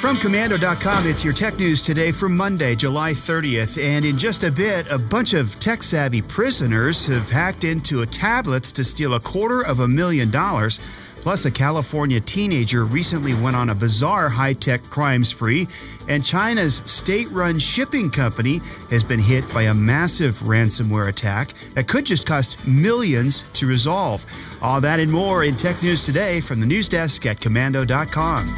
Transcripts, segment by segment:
From Commando.com, it's your tech news today for Monday, July 30th. And in just a bit, a bunch of tech-savvy prisoners have hacked into tablets to steal $250,000. Plus, a California teenager recently went on a bizarre high-tech crime spree. And China's state-run shipping company has been hit by a massive ransomware attack that could just cost millions to resolve. All that and more in Tech News Today from the news desk at Commando.com.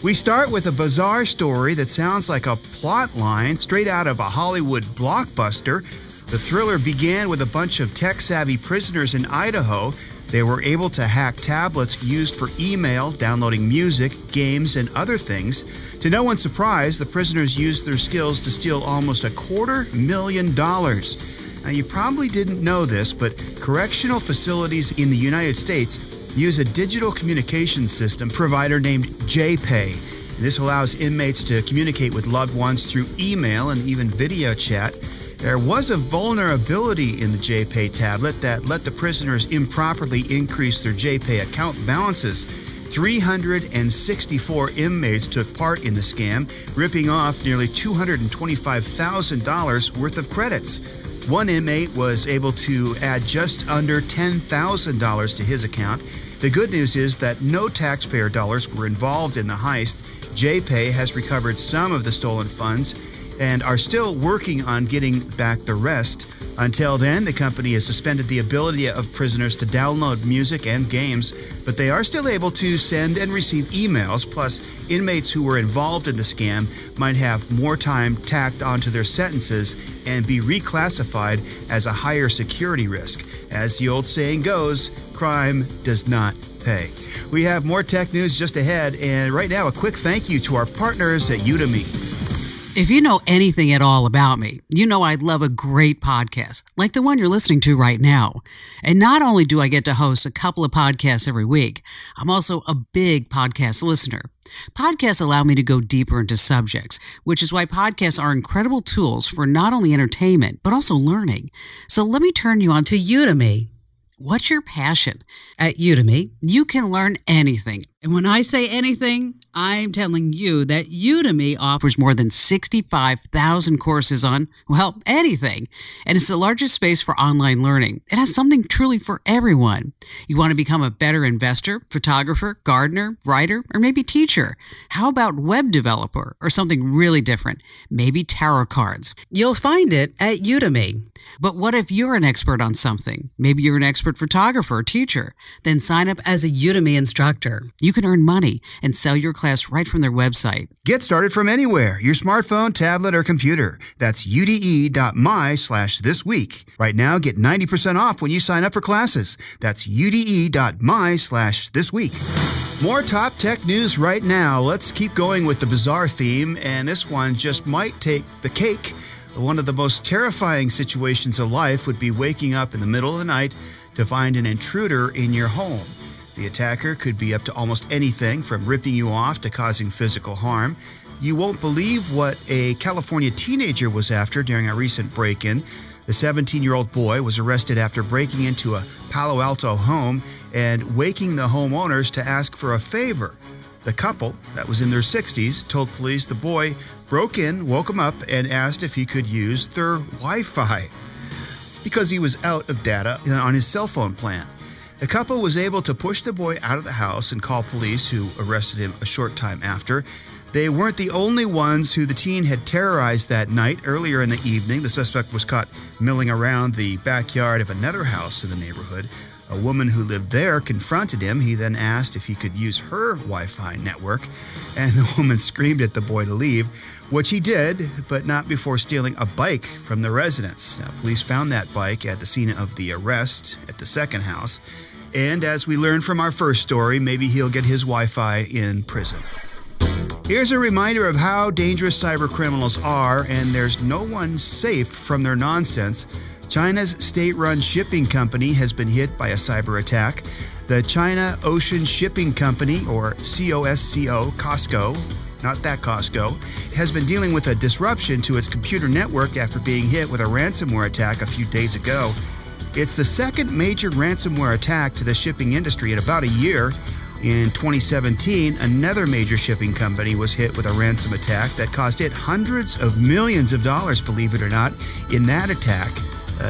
We start with a bizarre story that sounds like a plot line straight out of a Hollywood blockbuster. The thriller began with a bunch of tech-savvy prisoners in Idaho. They were able to hack tablets used for email, downloading music, games, and other things. To no one's surprise, the prisoners used their skills to steal almost $250,000. Now, you probably didn't know this, but correctional facilities in the United States use a digital communication system provider named JPay. This allows inmates to communicate with loved ones through email and even video chat. There was a vulnerability in the JPay tablet that let the prisoners improperly increase their JPay account balances. 364 inmates took part in the scam, ripping off nearly $225,000 worth of credits. One inmate was able to add just under $10,000 to his account. The good news is that no taxpayer dollars were involved in the heist. JPay has recovered some of the stolen funds and are still working on getting back the rest. Until then, the company has suspended the ability of prisoners to download music and games, but they are still able to send and receive emails. Plus, inmates who were involved in the scam might have more time tacked onto their sentences and be reclassified as a higher security risk. As the old saying goes, crime does not pay. We have more tech news just ahead, and right now, a quick thank you to our partners at Udemy. If you know anything at all about me, you know I love a great podcast, like the one you're listening to right now. And not only do I get to host a couple of podcasts every week, I'm also a big podcast listener. Podcasts allow me to go deeper into subjects, which is why podcasts are incredible tools for not only entertainment, but also learning. So let me turn you on to Udemy. What's your passion? At Udemy, you can learn anything. And when I say anything, I'm telling you that Udemy offers more than 65,000 courses on, well, anything. And it's the largest space for online learning. It has something truly for everyone. You want to become a better investor, photographer, gardener, writer, or maybe teacher? How about web developer or something really different? Maybe tarot cards. You'll find it at Udemy. But what if you're an expert on something? Maybe you're an expert photographer or teacher. Then sign up as a Udemy instructor. You can earn money and sell your class right from their website. Get started from anywhere, your smartphone, tablet, or computer. That's ude.my/thisweek. Right now, get 90% off when you sign up for classes. That's ude.my/thisweek. More top tech news right now. Let's keep going with the bizarre theme, and this one just might take the cake. One of the most terrifying situations of life would be waking up in the middle of the night to find an intruder in your home. The attacker could be up to almost anything from ripping you off to causing physical harm. You won't believe what a California teenager was after during a recent break-in. The 17-year-old boy was arrested after breaking into a Palo Alto home and waking the homeowners to ask for a favor. The couple, that was in their 60s, told police the boy broke in, woke him up, and asked if he could use their Wi-Fi because he was out of data on his cell phone plan. The couple was able to push the boy out of the house and call police, who arrested him a short time after. They weren't the only ones who the teen had terrorized that night. Earlier in the evening, the suspect was caught milling around the backyard of another house in the neighborhood. A woman who lived there confronted him. He then asked if he could use her Wi-Fi network, and the woman screamed at the boy to leave, which he did, but not before stealing a bike from the residence. Now, police found that bike at the scene of the arrest at the second house, and as we learned from our first story, maybe he'll get his Wi-Fi in prison. Here's a reminder of how dangerous cyber criminals are, and there's no one safe from their nonsense. China's state-run shipping company has been hit by a cyber attack. The China Ocean Shipping Company, or COSCO, not that Costco, has been dealing with a disruption to its computer network after being hit with a ransomware attack a few days ago. It's the second major ransomware attack to the shipping industry in about a year. In 2017, another major shipping company was hit with a ransom attack that cost it hundreds of millions of dollars, believe it or not. In that attack,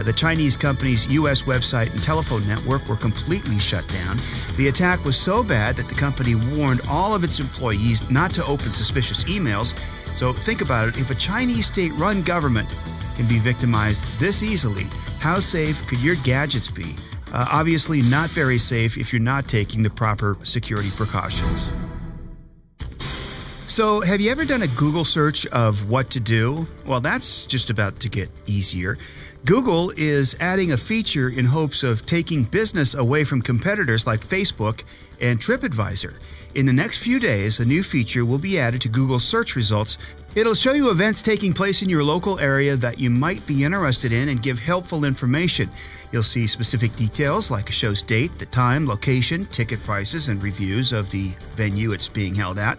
the Chinese company's U.S. website and telephone network were completely shut down. The attack was so bad that the company warned all of its employees not to open suspicious emails. So think about it. If a Chinese state-run government can be victimized this easily, how safe could your gadgets be? Obviously not very safe if you're not taking the proper security precautions. So, have you ever done a Google search of what to do? Well, that's just about to get easier. Google is adding a feature in hopes of taking business away from competitors like Facebook and TripAdvisor. In the next few days, a new feature will be added to Google search results. It'll show you events taking place in your local area that you might be interested in and give helpful information. You'll see specific details like a show's date, the time, location, ticket prices, and reviews of the venue it's being held at.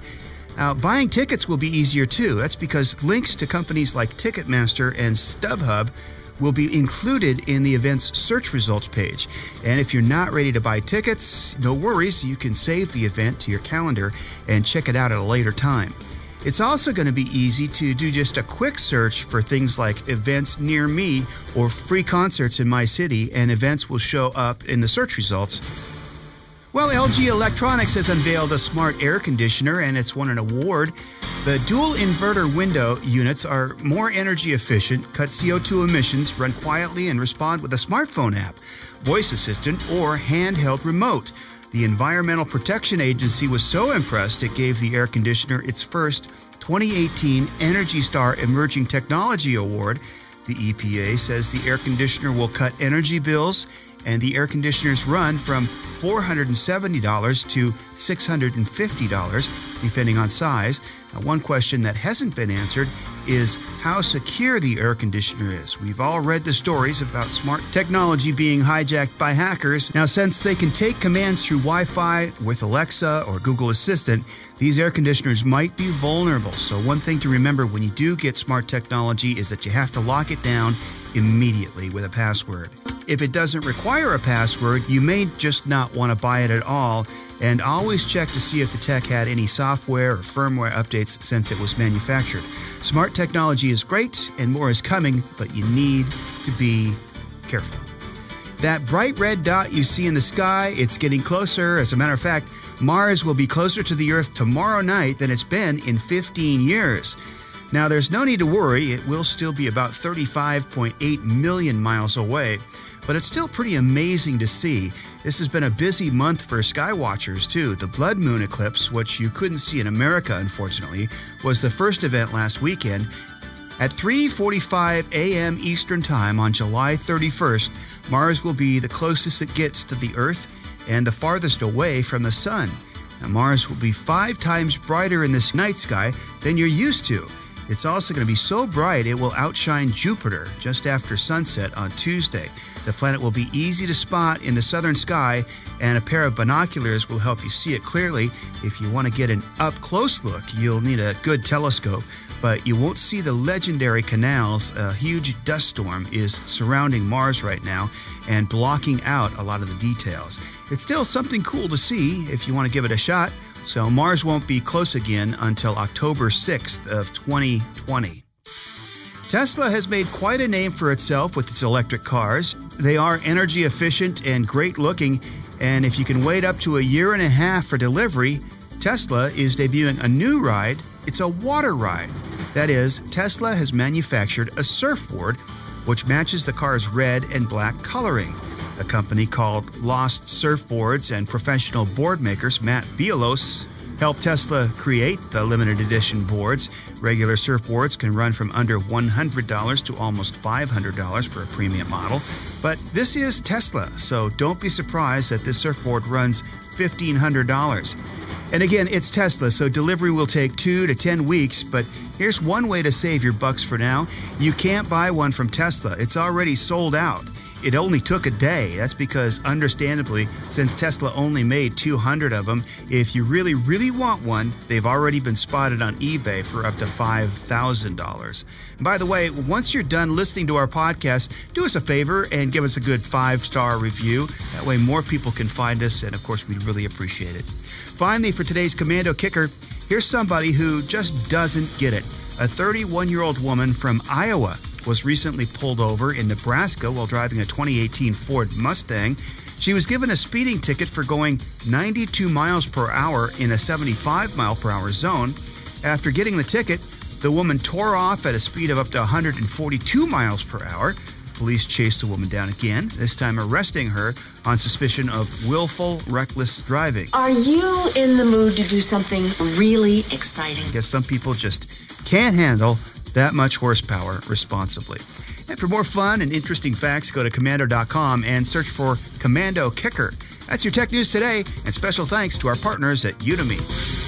Now, buying tickets will be easier too. That's because links to companies like Ticketmaster and StubHub will be included in the event's search results page. And if you're not ready to buy tickets, no worries, you can save the event to your calendar and check it out at a later time. It's also going to be easy to do just a quick search for things like events near me or free concerts in my city, and events will show up in the search results. Well, LG Electronics has unveiled a smart air conditioner, and it's won an award. The dual inverter window units are more energy efficient, cut CO2 emissions, run quietly, and respond with a smartphone app, voice assistant, or handheld remote. The Environmental Protection Agency was so impressed it gave the air conditioner its first 2018 Energy Star Emerging Technology Award. The EPA says the air conditioner will cut energy bills, and the air conditioners run from $470 to $650, depending on size. Now, one question that hasn't been answered is how secure the air conditioner is. We've all read the stories about smart technology being hijacked by hackers. Now, since they can take commands through Wi-Fi with Alexa or Google Assistant, these air conditioners might be vulnerable. So one thing to remember when you do get smart technology is that you have to lock it down immediately with a password. If it doesn't require a password, you may just not want to buy it at all, and always check to see if the tech had any software or firmware updates since it was manufactured. Smart technology is great, and more is coming, but you need to be careful. That bright red dot you see in the sky, it's getting closer. As a matter of fact, Mars will be closer to the Earth tomorrow night than it's been in 15 years. Now, there's no need to worry. It will still be about 35.8 million miles away, but it's still pretty amazing to see. This has been a busy month for sky watchers, too. The blood moon eclipse, which you couldn't see in America, unfortunately, was the first event last weekend. At 3:45 a.m. Eastern Time on July 31st, Mars will be the closest it gets to the Earth and the farthest away from the Sun. Now, Mars will be 5 times brighter in this night sky than you're used to. It's also going to be so bright it will outshine Jupiter just after sunset on Tuesday. The planet will be easy to spot in the southern sky, and a pair of binoculars will help you see it clearly. If you want to get an up-close look, you'll need a good telescope, but you won't see the legendary canals. A huge dust storm is surrounding Mars right now and blocking out a lot of the details. It's still something cool to see if you want to give it a shot. So Mars won't be close again until October 6th of 2020. Tesla has made quite a name for itself with its electric cars. They are energy efficient and great looking, and if you can wait up to a year and a half for delivery, Tesla is debuting a new ride. It's a water ride. That is, Tesla has manufactured a surfboard which matches the car's red and black coloring. A company called Lost Surfboards and professional board makers Matt Bielos helped Tesla create the limited edition boards. Regular surfboards can run from under $100 to almost $500 for a premium model. But this is Tesla, so don't be surprised that this surfboard runs $1,500. And again, it's Tesla, so delivery will take 2 to 10 weeks, but here's one way to save your bucks for now. You can't buy one from Tesla. It's already sold out. it only took a day. That's because, understandably, since Tesla only made 200 of them, if you really, really want one, they've already been spotted on eBay for up to $5,000. And by the way, once you're done listening to our podcast, do us a favor and give us a good 5-star review. That way more people can find us, and of course, we'd really appreciate it. Finally, for today's Commando Kicker, here's somebody who just doesn't get it. A 31-year-old woman from Iowa was recently pulled over in Nebraska while driving a 2018 Ford Mustang. She was given a speeding ticket for going 92 miles per hour in a 75 mile per hour zone. After getting the ticket, the woman tore off at a speed of up to 142 miles per hour. Police chased the woman down again, this time arresting her on suspicion of willful, reckless driving. Are you in the mood to do something really exciting? I guess some people just can't handle that much horsepower responsibly. And for more fun and interesting facts, go to commando.com and search for Commando Kicker. That's your tech news today, and special thanks to our partners at Udemy.